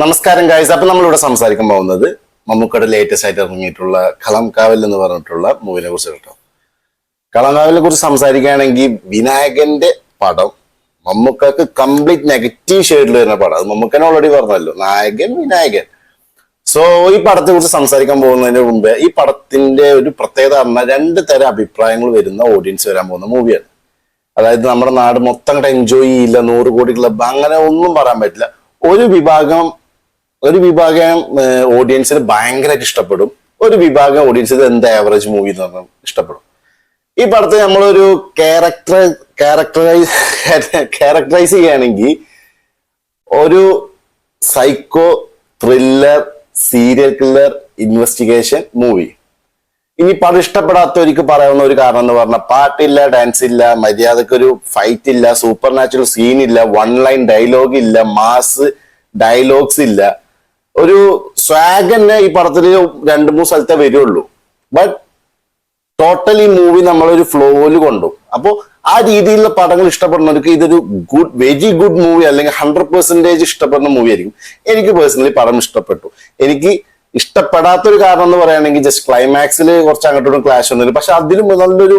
നമസ്കാരം ഗായ്സ്. അപ്പൊ നമ്മളിവിടെ സംസാരിക്കാൻ പോകുന്നത് മമ്മൂക്കയുടെ ലേറ്റസ്റ്റ് ആയിട്ട് ഇറങ്ങിയിട്ടുള്ള കളംകാവൽ എന്ന് പറഞ്ഞിട്ടുള്ള മൂവിനെ കുറിച്ച് കേട്ടോ. കളംകാവലിനെ കുറിച്ച് സംസാരിക്കുകയാണെങ്കിൽ വിനായകന്റെ പടം മമ്മൂക്കക്ക് കംപ്ലീറ്റ് നെഗറ്റീവ് ഷെയ്ഡിൽ വരുന്ന പടം. അത് മമ്മൂക്കനെ ഓൾറെഡി പറഞ്ഞല്ലോ, നായകൻ വിനായകൻ. സോ ഈ പടത്തെ കുറിച്ച് സംസാരിക്കാൻ പോകുന്നതിന് മുമ്പ് ഈ പടത്തിന്റെ ഒരു പ്രത്യേകത പറഞ്ഞാൽ രണ്ട് തരം അഭിപ്രായങ്ങൾ വരുന്ന ഓഡിയൻസ് വരാൻ പോകുന്ന മൂവിയാണ്. അതായത് നമ്മുടെ നാട് മൊത്തം അങ്ങോട്ട് എൻജോയ് ചെയ്യില്ല, 100 കോടി ക്ലബ് അങ്ങനെ ഒന്നും പറയാൻ പറ്റില്ല. ഒരു വിഭാഗം ഓഡിയൻസിന് ഭയങ്കരമായിട്ട് ഇഷ്ടപ്പെടും, ഒരു വിഭാഗം ഓഡിയൻസ് ഇത് എന്ത് ആവറേജ് മൂവി എന്ന് പറഞ്ഞാൽ ഇഷ്ടപ്പെടും. ഈ പടത്തെ നമ്മളൊരു ക്യാരക്ടറൈസ് ചെയ്യുകയാണെങ്കിൽ ഒരു psycho thriller serial killer investigation movie. ഇനി പടം ഇഷ്ടപ്പെടാത്തവർക്ക് പറയാവുന്ന ഒരു കാരണം എന്ന് പറഞ്ഞാൽ പാട്ടില്ല, ഡാൻസ് ഇല്ല, മര്യാദക്കൊരു ഫൈറ്റ് ഇല്ല, സൂപ്പർ നാച്ചുറൽ സീൻ ഇല്ല, വൺ ലൈൻ ഡയലോഗ് ഇല്ല, മാസ് ഡയലോഗ്സ് ഇല്ല. ഒരു സ്വാഗ് തന്നെ ഈ പടത്തിൽ 2-3 സ്ഥലത്തേ വരുള്ളൂ. ബട്ട് ടോട്ടലി മൂവി നമ്മളൊരു ഫ്ലോയിൽ കൊണ്ടു. അപ്പോ ആ രീതിയിലുള്ള പടങ്ങൾ ഇഷ്ടപ്പെടുന്നവർക്ക് ഇതൊരു വെരി ഗുഡ് മൂവി അല്ലെങ്കിൽ 100% ഇഷ്ടപ്പെടുന്ന മൂവി ആയിരിക്കും. എനിക്ക് പേഴ്സണലി പടം ഇഷ്ടപ്പെട്ടു. എനിക്ക് ഇഷ്ടപ്പെടാത്തൊരു കാരണം എന്ന് പറയുകയാണെങ്കിൽ ജസ്റ്റ് ക്ലൈമാക്സിൽ കുറച്ച് അങ്ങോട്ടും ക്ലാഷ് ഒന്നുമില്ല. പക്ഷെ അതിലും നല്ലൊരു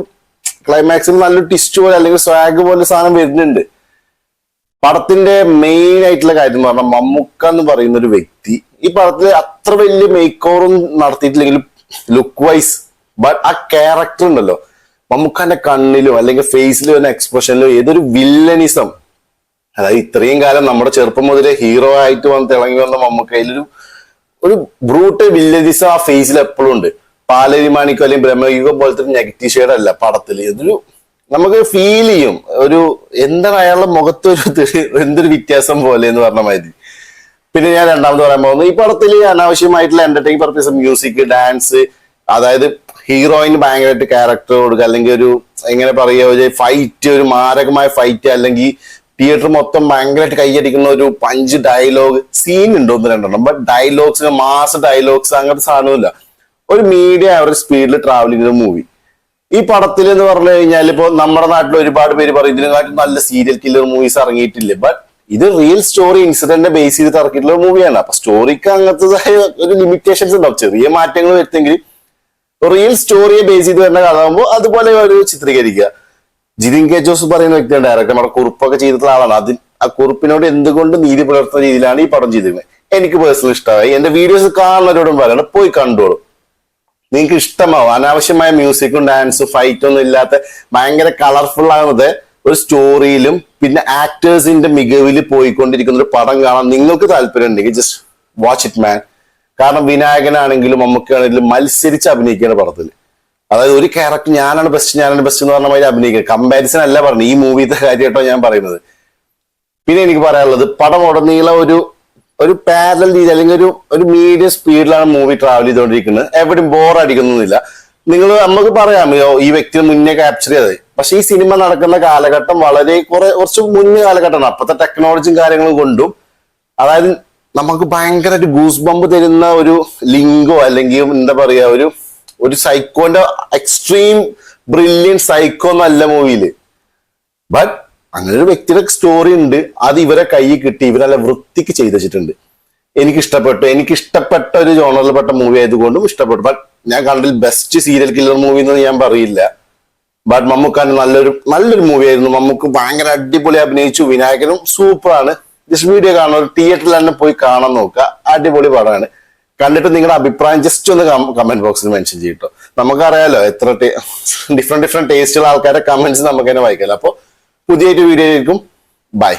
ക്ലൈമാക്സിൽ നല്ലൊരു ട്വിസ്റ്റ് പോലെ അല്ലെങ്കിൽ സ്വാഗ് പോലെ സാധനം വരുന്നുണ്ട്. പടത്തിന്റെ മെയിൻ ആയിട്ടുള്ള കാര്യം എന്ന് പറഞ്ഞാൽ മമ്മൂക്ക എന്ന് പറയുന്ന ഒരു വ്യക്തി ഈ പടത്തിൽ അത്ര വലിയ മേക്ക് ഓവറും നടത്തിയിട്ടില്ലെങ്കിലും ലുക്ക് വൈസ് ബട്ട് ആ ക്യാരക്ടർ ഉണ്ടല്ലോ, മമ്മൂക്കാന്റെ കണ്ണിലോ അല്ലെങ്കിൽ ഫേസിലോ വരുന്ന എക്സ്പ്രഷനിലോ ഏതൊരു വില്ലനിസം. അതായത് ഇത്രയും കാലം നമ്മുടെ ചെറുപ്പം മുതലേ ഹീറോ ആയിട്ട് തിളങ്ങി വന്ന മമ്മൂക്കയിലൊരു ബ്രൂട്ട് വില്ലനിസം ആ ഫേസിൽ എപ്പോഴും ഉണ്ട്. പാലരിമാണിക്കോ അല്ലെങ്കിൽ ബ്രഹ്മയുഗം പോലത്തെ നെഗറ്റീവ് ഷെയ്ഡ് അല്ല പടത്തിൽ. ഇതൊരു നമുക്ക് ഫീൽ ചെയ്യും, ഒരു എന്താണ് അയാളുടെ മുഖത്തൊരു എന്തൊരു വ്യത്യാസം പോലെ എന്ന് പറഞ്ഞ മാതിരി. പിന്നെ ഞാൻ രണ്ടാമത് പറയാൻ പോകുന്നത് ഈ പടത്തിൽ അനാവശ്യമായിട്ടുള്ള എന്റർടൈൻ പർപ്പസ് മ്യൂസിക്, ഡാൻസ്, അതായത് ഹീറോയിന് ഭയങ്കരമായിട്ട് ക്യാരക്ടർ കൊടുക്കുക, അല്ലെങ്കിൽ ഒരു എങ്ങനെ പറയുക, ഒരു ഫൈറ്റ്, ഒരു മാരകമായ ഫൈറ്റ്, അല്ലെങ്കിൽ തിയേറ്റർ മൊത്തം ഭയങ്കരമായിട്ട് കൈയടിക്കുന്ന ഒരു പഞ്ച് ഡയലോഗ് സീൻ ഉണ്ട് 1-2. ബട്ട് ഡയലോഗ്സ്, മാസ് ഡയലോഗ്സ് അങ്ങനത്തെ സാധനമില്ല. ഒരു മീഡിയം ആവറേജ് സ്പീഡിൽ ട്രാവൽ ചെയ്യുന്ന മൂവി. ഈ പടത്തിൽ എന്ന് പറഞ്ഞു കഴിഞ്ഞാൽ ഇപ്പൊ നമ്മുടെ നാട്ടിൽ ഒരുപാട് പേര് പറയും ഇതിനെക്കാട്ടും നല്ല സീരിയൽ കില്ലർ മൂവീസ് ഇറങ്ങിയിട്ടില്ല. ബട്ട് ഇത് റിയൽ സ്റ്റോറി ഇൻസിഡന്റ് ബേസ് ചെയ്ത് ഇറക്കിയിട്ടുള്ള മൂവിയാണ്. അപ്പൊ സ്റ്റോറിക്ക് അങ്ങനത്തേതായ ഒരു ലിമിറ്റേഷൻസ് ഉണ്ടാവും, ചെറിയ മാറ്റങ്ങൾ വരുത്തെങ്കിൽ റിയൽ സ്റ്റോറിയെ ബേസ് ചെയ്ത് വരുന്ന കഥ ആകുമ്പോൾ അതുപോലെ ഒരു ചിത്രീകരിക്കുക. ജിതിൻ കെ ജോസ് പറയുന്ന വ്യക്തിയാണ് ഡയറക്ടർ. നമ്മുടെ കുറിപ്പൊക്കെ ചെയ്തിട്ടുള്ള ആളാണ്. ആ കുറിപ്പിനോട് എന്തുകൊണ്ട് നീതി പുലർത്തുന്ന രീതിയിലാണ് ഈ പടം ചെയ്തിരുന്നത്. എനിക്ക് പേഴ്സണലി ഇഷ്ടമായി. എന്റെ വീഡിയോസ് കാണുന്നവരോടും പറയണം, പോയി കണ്ടോളൂ, നിങ്ങൾക്ക് ഇഷ്ടമാവും. അനാവശ്യമായ മ്യൂസിക്കും ഡാൻസും ഫൈറ്റും ഒന്നും ഇല്ലാത്ത ഭയങ്കര കളർഫുൾ ആകുന്നത് ഒരു സ്റ്റോറിയിലും പിന്നെ ആക്ടേഴ്സിന്റെ മികവിൽ പോയിക്കൊണ്ടിരിക്കുന്ന ഒരു പടം കാണാൻ നിങ്ങൾക്ക് താല്പര്യം ഉണ്ടെങ്കിൽ ജസ്റ്റ് വാച്ച് ഇറ്റ് മാൻ. കാരണം വിനായകനാണെങ്കിലും മമ്മൂക്കാണെങ്കിലും മത്സരിച്ച് അഭിനയിക്കുന്ന പടത്തിൽ. അതായത് ഒരു ക്യാരക്ടർ ഞാനാണ് ബെസ്റ്റ് എന്ന് പറഞ്ഞ മാതിരി അഭിനയിക്കുക. കമ്പാരിസൺ അല്ല പറഞ്ഞു, ഈ മൂവിത്തെ കാര്യമായിട്ടോ ഞാൻ പറയുന്നത്. പിന്നെ എനിക്ക് പറയാനുള്ളത് പടം ഉടനീളം ഒരു പാരലൽ രീതി അല്ലെങ്കിൽ ഒരു മീഡിയം സ്പീഡിലാണ് മൂവി ട്രാവൽ ചെയ്തുകൊണ്ടിരിക്കുന്നത്. എവിടെയും ബോർ അടിക്കുന്നൊന്നുമില്ല. നമുക്ക് പറയാം ഈ വ്യക്തിയെ മുന്നേ ക്യാപ്ചർ ചെയ്തത്, പക്ഷെ ഈ സിനിമ നടക്കുന്ന കാലഘട്ടം കുറച്ച് മുന്നേ കാലഘട്ടമാണ്. അപ്പത്തെ ടെക്നോളജിയും കാര്യങ്ങളും കൊണ്ടും അതായത് നമുക്ക് ഭയങ്കരമായിട്ട് ഗൂസ് ബമ്പ് തരുന്ന ഒരു ലിങ്കോ അല്ലെങ്കിൽ എന്താ പറയാ ഒരു സൈക്കോന്റെ എക്സ്ട്രീം ബ്രില്യൻ സൈക്കോ എന്നല്ല മൂവിയില്. ബട്ട് അങ്ങനെ ഒരു വ്യക്തിയുടെ സ്റ്റോറി ഉണ്ട്, അത് ഇവരെ കയ്യിൽ കിട്ടി, ഇവരെല്ലാം വൃത്തിക്ക് ചെയ്ത് വെച്ചിട്ടുണ്ട്. എനിക്ക് ഇഷ്ടപ്പെട്ട ഒരു ജോണറിൽപ്പെട്ട മൂവി ആയതുകൊണ്ടും ഇഷ്ടപ്പെട്ടു. ബട്ട് ഞാൻ കണ്ടതിൽ ബെസ്റ്റ് സീരിയൽ കില്ലർ മൂവി എന്ന് ഞാൻ പറയില്ല. ബട്ട് മമ്മൂക്കാൻ നല്ലൊരു മൂവി ആയിരുന്നു. മമ്മൂക്ക് ഭയങ്കര അടിപൊളി അഭിനയിച്ചു. വിനായകനും സൂപ്പറാണ്. ജസ്റ്റ് വീഡിയോ കാണാൻ ഒരു തിയേറ്ററിൽ തന്നെ പോയി കാണാൻ നോക്കുക. അടിപൊളി പടമാണ്. കണ്ടിട്ട് നിങ്ങളുടെ അഭിപ്രായം ജസ്റ്റ് ഒന്ന് കമന്റ് ബോക്സിൽ മെൻഷൻ ചെയ്യട്ടോ. നമുക്കറിയാലോ എത്ര ഡിഫറെന്റ് ടേസ്റ്റുള്ള ആൾക്കാരുടെ കമന്റ്സ് നമുക്ക് തന്നെ വായിക്കാമല്ലോ. അപ്പോൾ പുതിയൊരു വീഡിയോ ആയിരിക്കും. ബൈ.